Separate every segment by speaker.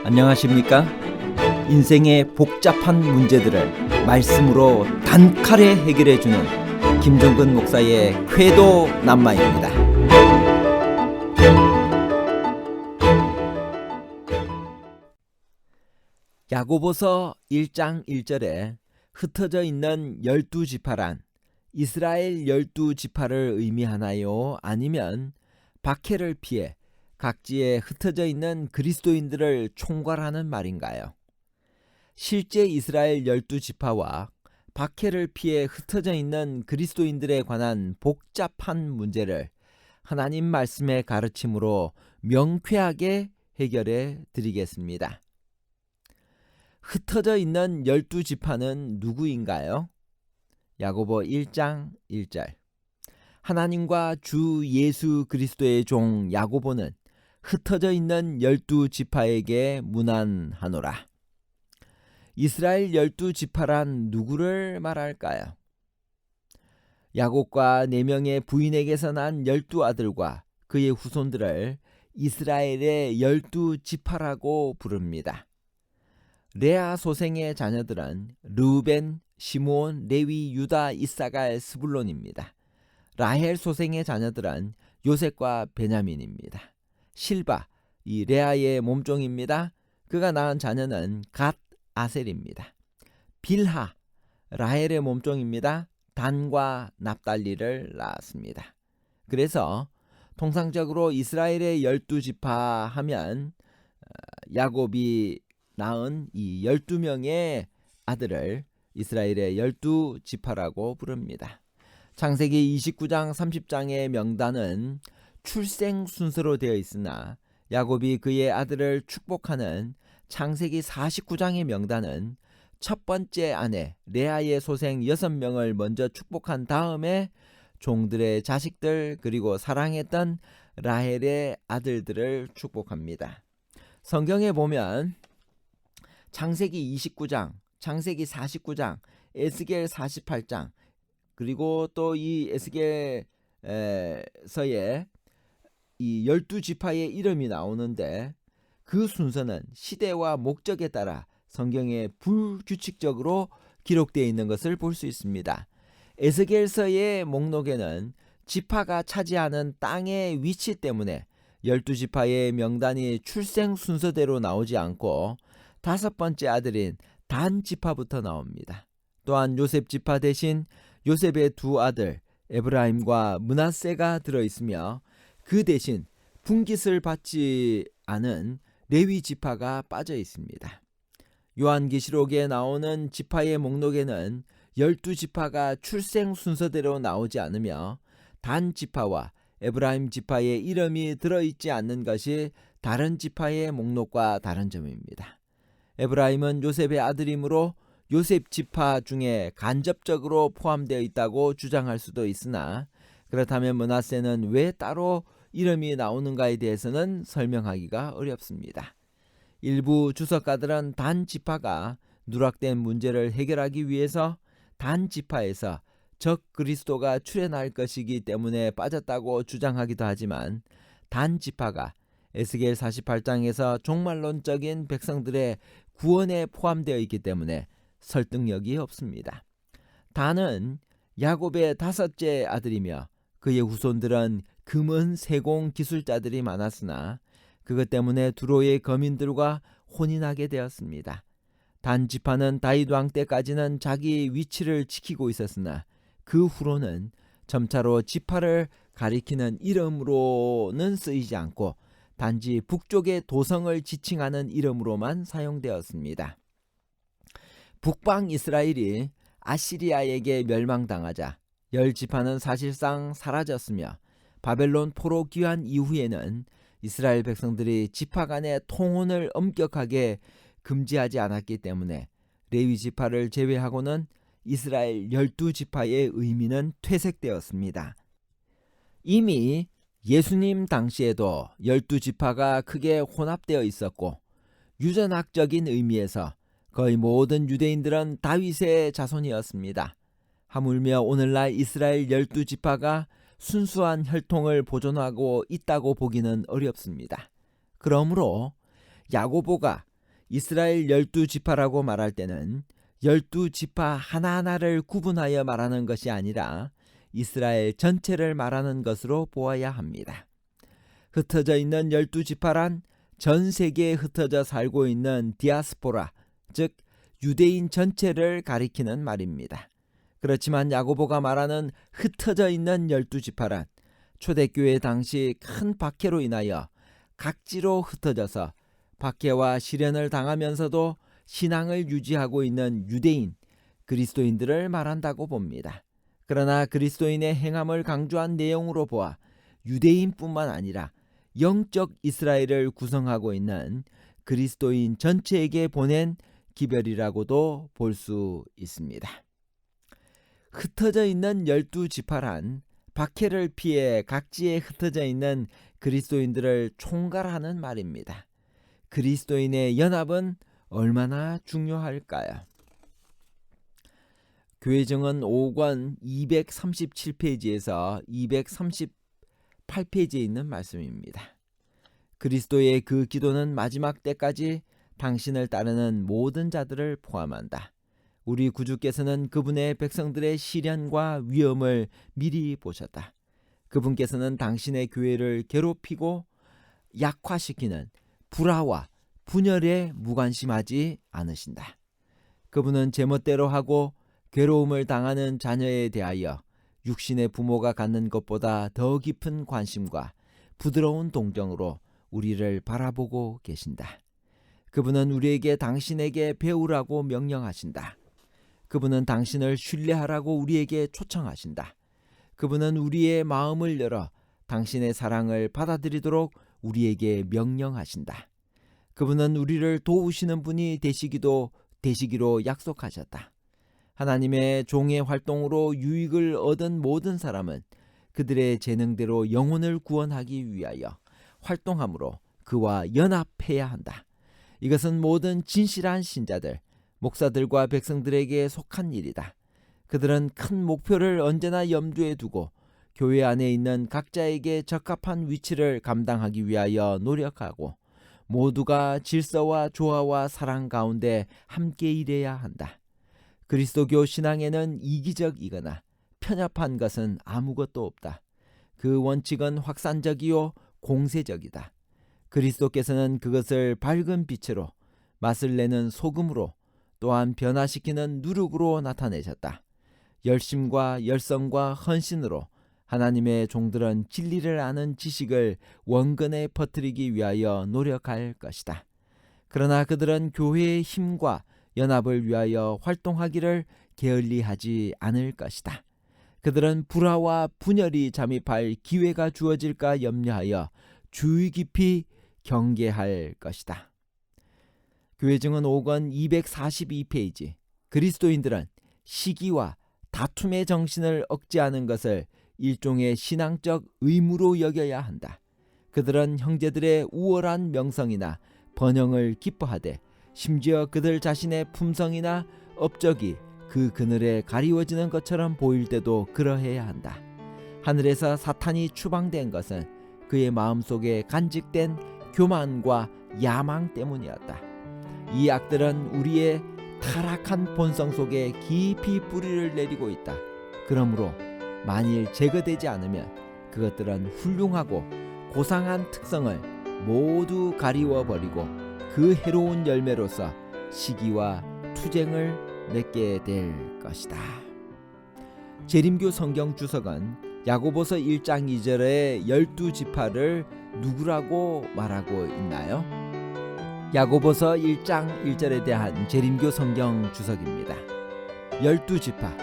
Speaker 1: 안녕하십니까? 인생의 복잡한 문제들을 말씀으로 단칼에 해결해주는 김종근 목사의 쾌도 남마입니다. 야고보서 1장 1절에 흩어져 있는 12지파란 이스라엘 12지파를 의미하나요? 아니면 박해를 피해 각지에 흩어져 있는 그리스도인들을 총괄하는 말인가요? 실제 이스라엘 12지파와 박해를 피해 흩어져 있는 그리스도인들에 관한 복잡한 문제를 하나님 말씀의 가르침으로 명쾌하게 해결해 드리겠습니다. 흩어져 있는 12지파는 누구인가요? 야고보 1장 1절. 하나님과 주 예수 그리스도의 종 야고보는 흩어져 있는 12지파에게 문안하노라. 이스라엘 12지파란 누구를 말할까요? 야곱과 4명의 부인에게서 난 12아들과 그의 후손들을 이스라엘의 12지파라고 부릅니다. 레아 소생의 자녀들은 르우벤, 시므온, 레위, 유다, 이사갈, 스불론입니다. 라헬 소생의 자녀들은 요셉과 베냐민입니다. 실바, 이 레아의 몸종입니다. 그가 낳은 자녀는 갓, 아셀입니다. 빌하, 라헬의 몸종입니다. 단과 납달리를 낳았습니다. 그래서 통상적으로 이스라엘의 12지파 하면 야곱이 낳은 이 12명의 아들을 이스라엘의 12지파라고 부릅니다. 창세기 29장 30장의 명단은 출생 순서로 되어 있으나 야곱이 그의 아들을 축복하는 창세기 49장의 명단은 첫 번째 아내 레아의 소생 6명을 먼저 축복한 다음에 종들의 자식들 그리고 사랑했던 라헬의 아들들을 축복합니다. 성경에 보면 창세기 29장, 창세기 49장, 에스겔 48장 그리고 또 이 에스겔서에 이 12지파의 이름이 나오는데 그 순서는 시대와 목적에 따라 성경에 불규칙적으로 기록되어 있는 것을 볼 수 있습니다. 에스겔서의 목록에는 지파가 차지하는 땅의 위치 때문에 12지파의 명단이 출생 순서대로 나오지 않고 5번째 아들인 단 지파부터 나옵니다. 또한 요셉 지파 대신 요셉의 2아들 에브라임과 므낫세가 들어있으며 그 대신 분깃을 받지 않은 레위 지파가 빠져 있습니다. 요한계시록에 나오는 지파의 목록에는 12지파가 출생 순서대로 나오지 않으며 단 지파와 에브라임 지파의 이름이 들어있지 않는 것이 다른 지파의 목록과 다른 점입니다. 에브라임은 요셉의 아들이므로 요셉 지파 중에 간접적으로 포함되어 있다고 주장할 수도 있으나 그렇다면 므낫세는 왜 따로 이름이 나오는가에 대해서는 설명하기가 어렵습니다. 일부 주석가들은 단 지파가 누락된 문제를 해결하기 위해서 단 지파에서 적 그리스도가 출현할 것이기 때문에 빠졌다고 주장하기도 하지만 단 지파가 에스겔 48장에서 종말론적인 백성들의 구원에 포함되어 있기 때문에 설득력이 없습니다. 단은 야곱의 5째 아들이며 그의 후손들은 금은 세공 기술자들이 많았으나 그것 때문에 두로의 거민들과 혼인하게 되었습니다. 단 지파는 다윗 왕 때까지는 자기 위치를 지키고 있었으나 그 후로는 점차로 지파를 가리키는 이름으로는 쓰이지 않고 단지 북쪽의 도성을 지칭하는 이름으로만 사용되었습니다. 북방 이스라엘이 아시리아에게 멸망당하자 10지파는 사실상 사라졌으며 바벨론 포로 귀환 이후에는 이스라엘 백성들이 지파 간의 통혼을 엄격하게 금지하지 않았기 때문에 레위 지파를 제외하고는 이스라엘 12지파의 의미는 퇴색되었습니다. 이미 예수님 당시에도 12지파가 크게 혼합되어 있었고 유전학적인 의미에서 거의 모든 유대인들은 다윗의 자손이었습니다. 하물며 오늘날 이스라엘 12지파가 순수한 혈통을 보존하고 있다고 보기는 어렵습니다. 그러므로 야고보가 이스라엘 12지파라고 말할 때는 12지파 하나하나를 구분하여 말하는 것이 아니라 이스라엘 전체를 말하는 것으로 보아야 합니다. 흩어져 있는 12지파란 전 세계에 흩어져 살고 있는 디아스포라, 즉 유대인 전체를 가리키는 말입니다. 그렇지만 야고보가 말하는 흩어져 있는 12지파란 초대교회 당시 큰 박해로 인하여 각지로 흩어져서 박해와 시련을 당하면서도 신앙을 유지하고 있는 유대인, 그리스도인들을 말한다고 봅니다. 그러나 그리스도인의 행함을 강조한 내용으로 보아 유대인뿐만 아니라 영적 이스라엘을 구성하고 있는 그리스도인 전체에게 보낸 기별이라고도 볼 수 있습니다. 흩어져 있는 12지파란 박해를 피해 각지에 흩어져 있는 그리스도인들을 총괄하는 말입니다. 그리스도인의 연합은 얼마나 중요할까요? 교회증언 5권 237페이지에서 238페이지에 있는 말씀입니다. 그리스도의 그 기도는 마지막 때까지 당신을 따르는 모든 자들을 포함한다. 우리 구주께서는 그분의 백성들의 시련과 위험을 미리 보셨다. 그분께서는 당신의 교회를 괴롭히고 약화시키는 불화와 분열에 무관심하지 않으신다. 그분은 제멋대로 하고 괴로움을 당하는 자녀에 대하여 육신의 부모가 갖는 것보다 더 깊은 관심과 부드러운 동정으로 우리를 바라보고 계신다. 그분은 우리에게 당신에게 배우라고 명령하신다. 그분은 당신을 신뢰하라고 우리에게 초청하신다. 그분은 우리의 마음을 열어 당신의 사랑을 받아들이도록 우리에게 명령하신다. 그분은 우리를 도우시는 분이 되시기로 약속하셨다. 하나님의 종의 활동으로 유익을 얻은 모든 사람은 그들의 재능대로 영혼을 구원하기 위하여 활동함으로 그와 연합해야 한다. 이것은 모든 진실한 신자들, 목사들과 백성들에게 속한 일이다. 그들은 큰 목표를 언제나 염두에 두고 교회 안에 있는 각자에게 적합한 위치를 감당하기 위하여 노력하고 모두가 질서와 조화와 사랑 가운데 함께 일해야 한다. 그리스도교 신앙에는 이기적이거나 편협한 것은 아무것도 없다. 그 원칙은 확산적이요 공세적이다. 그리스도께서는 그것을 밝은 빛으로, 맛을 내는 소금으로, 또한 변화시키는 누룩으로 나타내셨다. 열심과 열성과 헌신으로 하나님의 종들은 진리를 아는 지식을 원근에 퍼뜨리기 위하여 노력할 것이다. 그러나 그들은 교회의 힘과 연합을 위하여 활동하기를 게을리하지 않을 것이다. 그들은 불화와 분열이 잠입할 기회가 주어질까 염려하여 주의 깊이 경계할 것이다. 교회증언 5권 242페이지. 그리스도인들은 시기와 다툼의 정신을 억제하는 것을 일종의 신앙적 의무로 여겨야 한다. 그들은 형제들의 우월한 명성이나 번영을 기뻐하되 심지어 그들 자신의 품성이나 업적이 그 그늘에 가리워지는 것처럼 보일 때도 그러해야 한다. 하늘에서 사탄이 추방된 것은 그의 마음속에 간직된 교만과 야망 때문이었다. 이 악들은 우리의 타락한 본성 속에 깊이 뿌리를 내리고 있다. 그러므로 만일 제거되지 않으면 그것들은 훌륭하고 고상한 특성을 모두 가리워버리고 그 해로운 열매로서 시기와 투쟁을 맺게 될 것이다. 재림교 성경 주석은 야고보서 1장 2절의 12지파를 누구라고 말하고 있나요? 야고보서 1장 1절에 대한 재림교 성경 주석입니다. 12지파,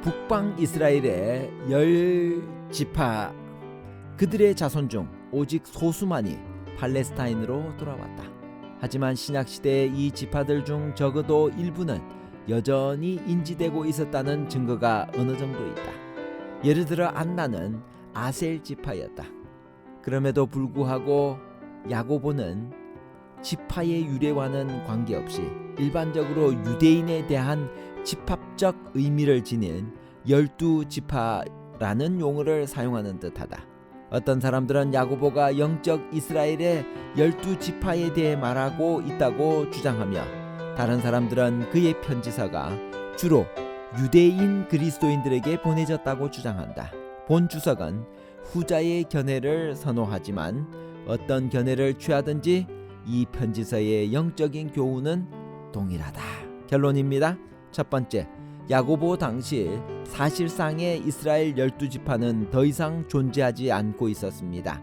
Speaker 1: 북방 이스라엘의 10지파, 그들의 자손 중 오직 소수만이 팔레스타인으로 돌아왔다. 하지만 신약시대의 이 지파들 중 적어도 일부는 여전히 인지되고 있었다는 증거가 어느 정도 있다. 예를 들어 안나는 아셀 지파였다. 그럼에도 불구하고 야고보는 지파의 유래와는 관계없이 일반적으로 유대인에 대한 집합적 의미를 지닌 12지파라는 용어를 사용하는 듯하다. 어떤 사람들은 야고보가 영적 이스라엘의 12지파에 대해 말하고 있다고 주장하며, 다른 사람들은 그의 편지서가 주로 유대인 그리스도인들에게 보내졌다고 주장한다. 본 주석은 후자의 견해를 선호하지만 어떤 견해를 취하든지 이 편지서의 영적인 교훈은 동일하다. 결론입니다. 첫 번째, 야고보 당시 사실상의 이스라엘 12지파는 더 이상 존재하지 않고 있었습니다.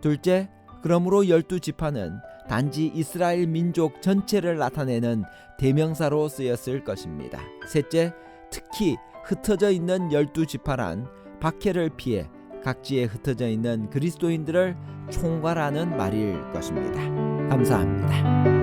Speaker 1: 둘째, 그러므로 12지파는 단지 이스라엘 민족 전체를 나타내는 대명사로 쓰였을 것입니다. 셋째, 특히 흩어져 있는 12지파란 박해를 피해 각지에 흩어져 있는 그리스도인들을 총괄하는 말일 것입니다. 감사합니다.